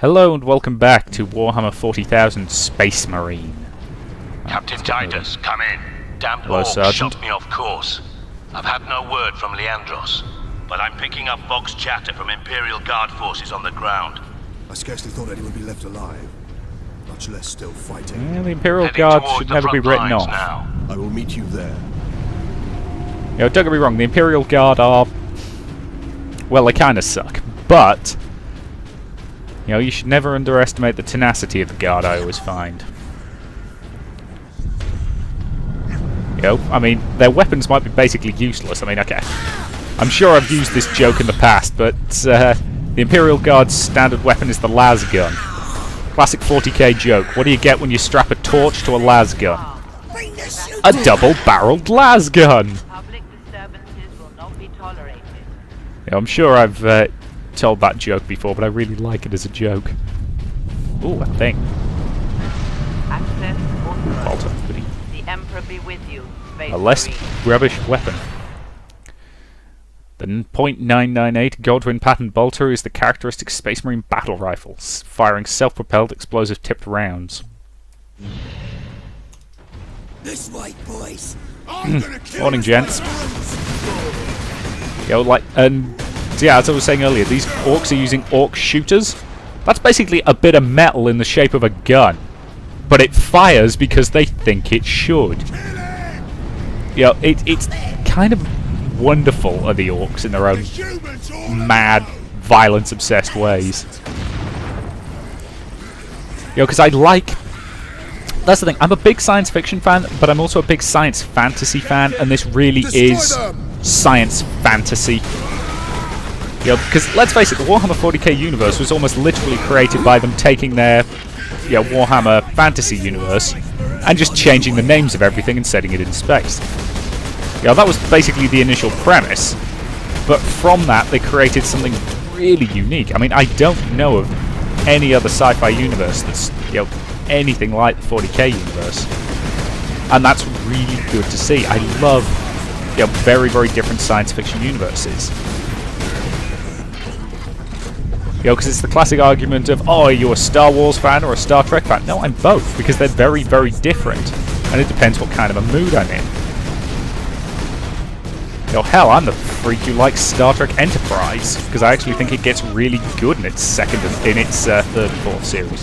Hello and welcome back to Warhammer 40,000 Space Marine. Captain Titus, come in. Damned Hello, orcs Sergeant. shot me off course. I've had no word from Leandros, but I'm picking up Vox chatter from Imperial Guard forces on the ground. I scarcely thought anyone would be left alive, much less still fighting. Yeah, the Imperial Heading Guard towards should the never be front written lines off. now. I will meet you there. You know, don't get me wrong, the Imperial Guard are... well, they kind of suck, but... you know, you should never underestimate the tenacity of the Guard, I always find. You know, I mean, their weapons might be basically useless. I mean, okay. I'm sure I've used this joke in the past, but the Imperial Guard's standard weapon is the las gun. Classic 40k joke. What do you get when you strap a torch to a las gun? A double-barreled las gun! Public disturbances will not be tolerated. Yeah, I'm sure I've told that joke before, but I really like it as a joke. Ooh, a thing. Access authorized. Bolter. Goody. The Emperor be with you. Space A less Marine. rubbish weapon. The .998 Godwin pattern bolter is the characteristic Space Marine battle rifle, firing self-propelled explosive-tipped rounds. This way, boys. Morning, gents. Yo, like, and yeah, as I was saying earlier, these orcs are using orc shooters. That's basically a bit of metal in the shape of a gun, but it fires because they think it should. You know, it's kind of wonderful of the orcs in their own mad, violence-obsessed ways. You know, because I like... that's the thing, I'm a big science fiction fan, but I'm also a big science fantasy fan, and this really is science fantasy. You know, because let's face it, the Warhammer 40k universe was almost literally created by them taking their Warhammer fantasy universe and just changing the names of everything and setting it in space. You know, that was basically the initial premise, but from that they created something really unique. I mean, I don't know of any other sci-fi universe that's, you know, anything like the 40k universe, and that's really good to see. I love, you know, very, very different science fiction universes. You know, because it's the classic argument of, oh, are you a Star Wars fan or a Star Trek fan? No, I'm both, because they're very, very different, and it depends what kind of a mood I'm in. You know, hell, I'm the freak who likes Star Trek Enterprise, because I actually think it gets really good in its third and fourth series.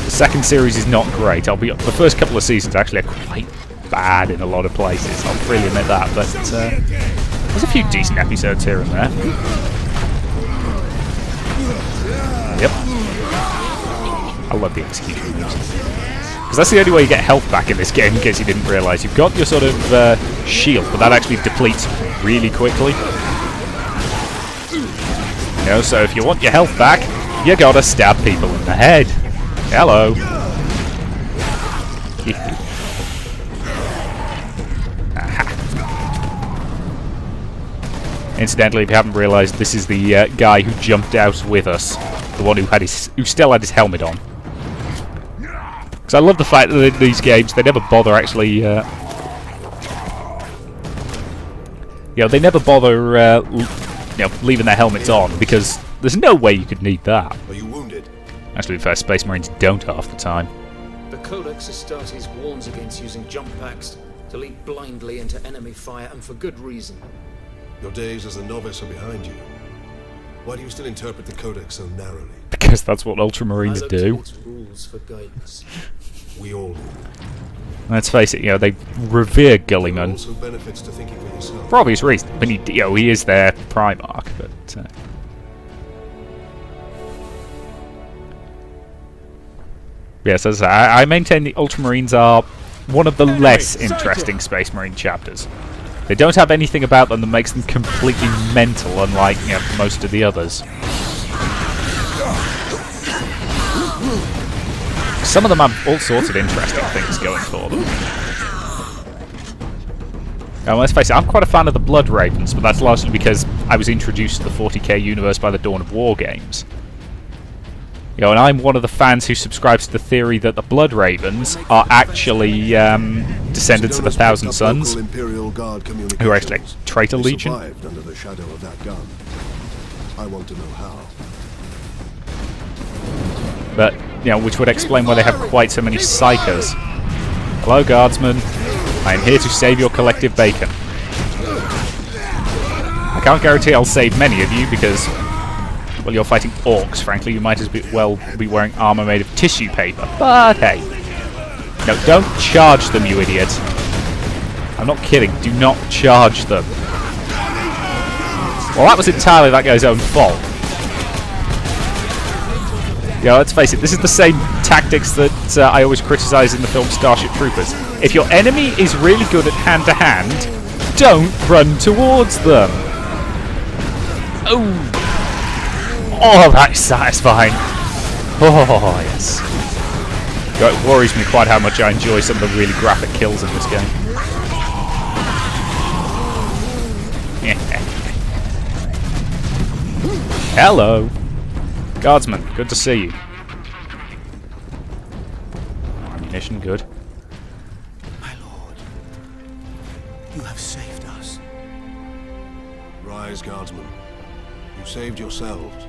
The second series is not great. The first couple of seasons actually are quite bad in a lot of places. I'll freely admit that, but there's a few decent episodes here and there. Yep. I love the execution moves. Because that's the only way you get health back in this game, in case you didn't realise. You've got your sort of shield, but that actually depletes really quickly. You know, so if you want your health back, you gotta stab people in the head. Hello. Aha. Incidentally, if you haven't realised, this is the guy who jumped out with us, the one who still had his helmet on. Because I love the fact that in these games they never bother actually, you know, they never bother, leaving their helmets on, because there's no way you could need that. Are you wounded? Actually, the first Space Marines don't half the time. The Codex Astartes warns against using jump packs to leap blindly into enemy fire, and for good reason. Your days as a novice are behind you. Why do you still interpret the Codex so narrowly? Because that's what Ultramarines I look do. to its rules for guidance. We all do. Let's face it, you know, they revere There are Gulliman also benefits to thinking for yourself. for obvious reasons. I mean, he is their Primarch, but yes, as I maintain the Ultramarines are one of the less interesting Space Marine chapters. They don't have anything about them that makes them completely mental, unlike, you know, most of the others. Some of them have all sorts of interesting things going for them. Now, let's face it, I'm quite a fan of the Blood Ravens, but that's largely because I was introduced to the 40k universe by the Dawn of War games. You know, and I'm one of the fans who subscribes to the theory that the Blood Ravens are actually descendants of the Thousand Sons, who are actually a traitor legion. Survived under the shadow of that gun. I want to know how. but which would explain why they have quite so many psychers. Hello, guardsmen. I am here to save your collective bacon. I can't guarantee I'll save many of you because, well, you're fighting orcs. Frankly, you might as well be wearing armor made of tissue paper. But hey, no, don't charge them, you idiot. I'm not kidding. Do not charge them. Well, that was entirely that guy's own fault. Let's face it, this is the same tactics that I always criticize in the film Starship Troopers. If your enemy is really good at hand-to-hand, don't run towards them. Oh, that is satisfying. Oh, yes. It worries me quite how much I enjoy some of the really graphic kills in this game. Hello. Guardsman, good to see you. Ammunition, good. My lord, you have saved us. Rise, guardsmen. You saved yourselves.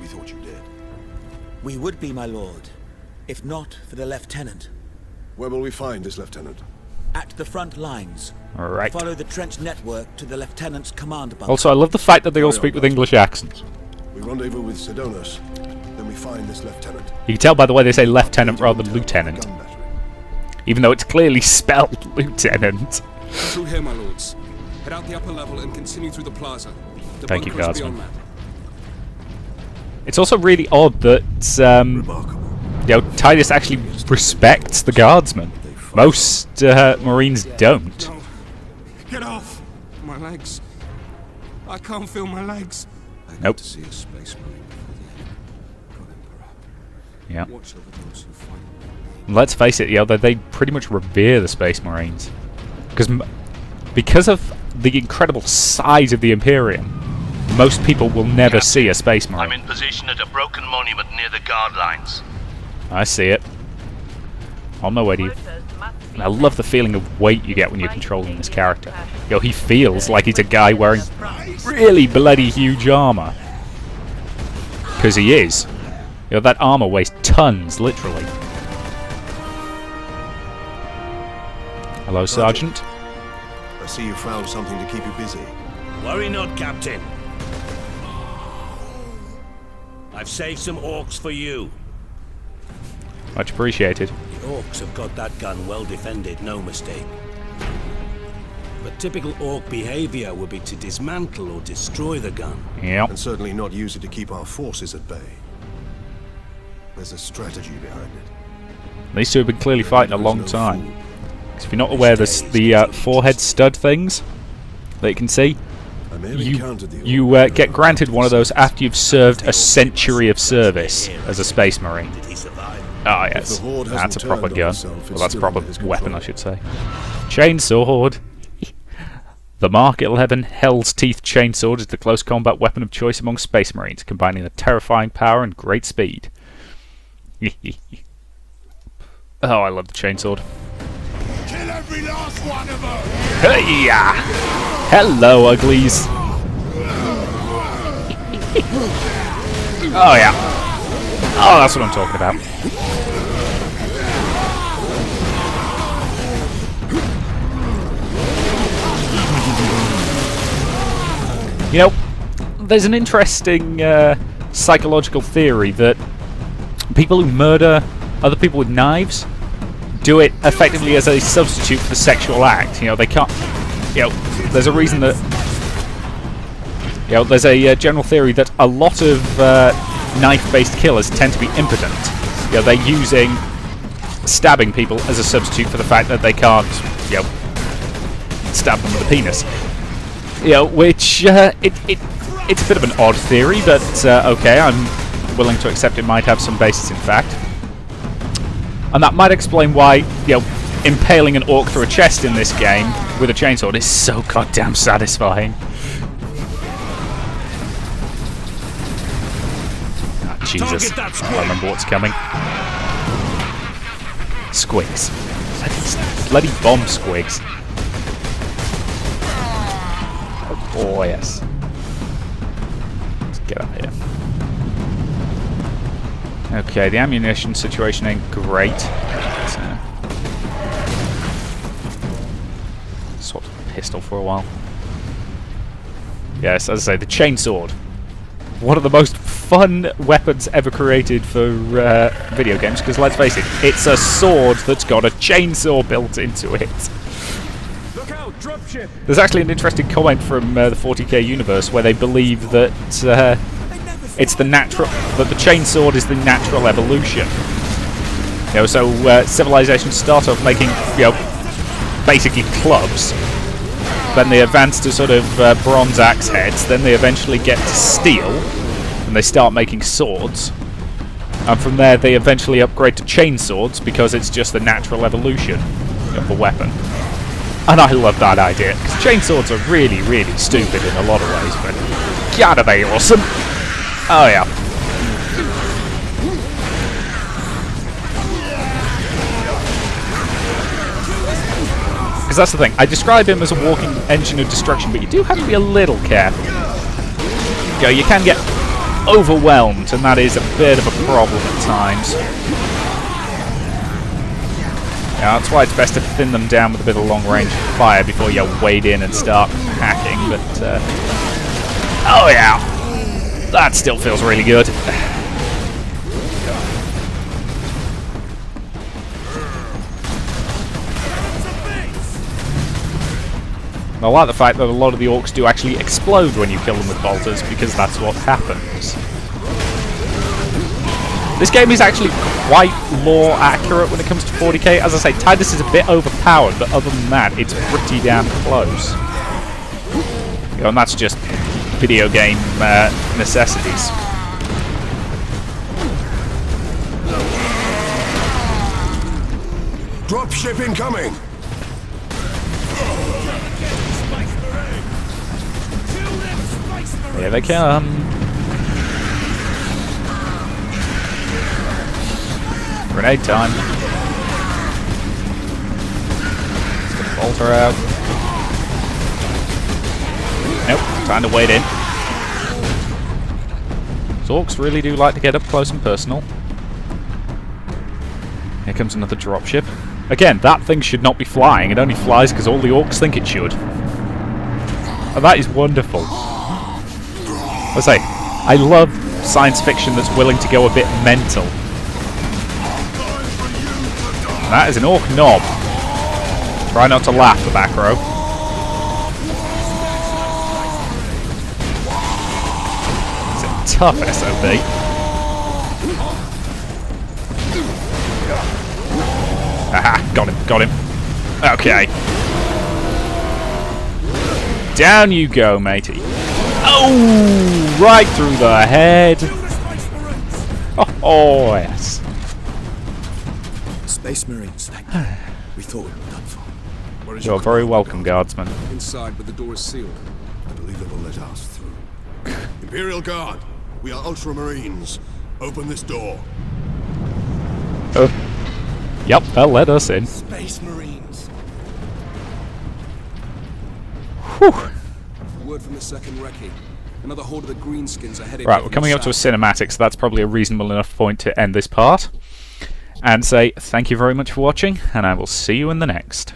We thought you did. We would be, my lord, if not for the lieutenant. Where will we find this lieutenant? At the front lines. Alright. Follow the trench network to the lieutenant's command bunker. Also, I love the fact that they all speak with English accents. We rendezvous with Sidonus, then we find this lieutenant. You can tell by the way they say lieutenant rather than lieutenant. Gun battery. Even though it's clearly spelled lieutenant. Through here, my lords. Head out the upper level and continue through the plaza. The Thank you, bunker is Guardsman. beyond that. It's also really odd that Remarkable. Titus actually respects the guardsmen. Most Marines don't. No. Get off! My legs. I can't feel my legs. Nope. To see a space marine before the end. God, Emperor. Yeah. Watch over those who fight. Let's face it, they pretty much revere the Space Marines. Because of the incredible size of the Imperium, most people will never see a Space Marine. I'm in position at a broken monument near the guard lines. I see it. On my way to you. And I love the feeling of weight you get when you're controlling this character. He feels like he's a guy wearing really bloody huge armor. Because he is. That armor weighs tons, literally. Hello, Sergeant. I see you found something to keep you busy. Worry not, Captain. I've saved some orcs for you. Much appreciated. The orcs have got that gun well defended, no mistake. But typical orc behavior would be to dismantle or destroy the gun. Yep. And certainly not use it to keep our forces at bay. There's a strategy behind it. These two have been clearly fighting a long time. Because if you're not aware, there's the forehead stud things that you can see. I may have encountered the You get granted one of those after you've served a century of service as a Space Marine. Did he survive? Ah, yes. the Horde hasn't That's a proper turned on gun. itself, it's Well, that's a still proper under his weapon, control. I should say. Chainsword. The Mark 11 Hell's Teeth Chainsword is the close combat weapon of choice among Space Marines, combining a terrifying power and great speed. Oh, I love the chainsword. Kill every last one of them! Hey-ya! Hello, uglies. Oh, yeah. Oh, that's what I'm talking about. There's an interesting psychological theory that people who murder other people with knives do it effectively as a substitute for the sexual act. They can't. There's a reason that. There's a general theory that a lot of knife-based killers tend to be impotent. They're using stabbing people as a substitute for the fact that they can't, stab them with a penis. Which it's a bit of an odd theory, but okay, I'm willing to accept it might have some basis in fact. And that might explain why, impaling an orc through a chest in this game with a chainsword is so goddamn satisfying. Ah, Jesus. I remember what's coming. Squigs. Bloody bomb squigs. Oh, yes. Let's get out of here. Okay, the ammunition situation ain't great. Swapped a pistol for a while. Yes, as I say, the chainsword. One of the most fun weapons ever created for video games, because let's face it, it's a sword that's got a chainsaw built into it. Look out, dropship! There's actually an interesting comment from the 40k universe where they believe that it's the the chainsword is the natural evolution. You know, so civilizations start off making, you know, basically clubs. Then they advance to sort of bronze axe heads. Then they eventually get to steel, and they start making swords. And from there, they eventually upgrade to chainswords because it's just the natural evolution of the weapon. And I love that idea, because chainswords are really, really stupid in a lot of ways, but gotta be awesome. Oh yeah. Because that's the thing, I describe him as a walking engine of destruction, but you do have to be a little careful. You know, you can get overwhelmed, and that is a bit of a problem at times. Yeah, that's why it's best to thin them down with a bit of long-range fire before you wade in and start hacking, but oh yeah, that still feels really good. I like the fact that a lot of the orcs do actually explode when you kill them with bolters, because that's what happens. This game is actually quite lore accurate when it comes to 40k. As I say, Tidus is a bit overpowered, but other than that, it's pretty damn close. You know, and that's just video game necessities. Dropship incoming! Here they come. Grenade time. Let's get the bolter out. Nope, time to wade in. So orcs really do like to get up close and personal. Here comes another dropship. Again, that thing should not be flying. It only flies because all the orcs think it should. And that is wonderful. I say, I love science fiction that's willing to go a bit mental. And that is an orc knob. Try not to laugh, the back row. It's a tough SOB. Aha, got him. Okay. Down you go, matey. Oh, right through the head. Oh, yes. Space Marines, thank you. We thought we were done for. Where is You're your very command, welcome, Guard? guardsman. Inside, but the door is sealed. I believe they will let us through. Imperial Guard, we are Ultramarines. Open this door. Yep, they'll let us in. Space Marines. Whew. Word from the second recce. Another horde of the greenskins are headed. Right, we're coming up to a cinematic, so that's probably a reasonable enough point to end this part. And say thank you very much for watching, and I will see you in the next.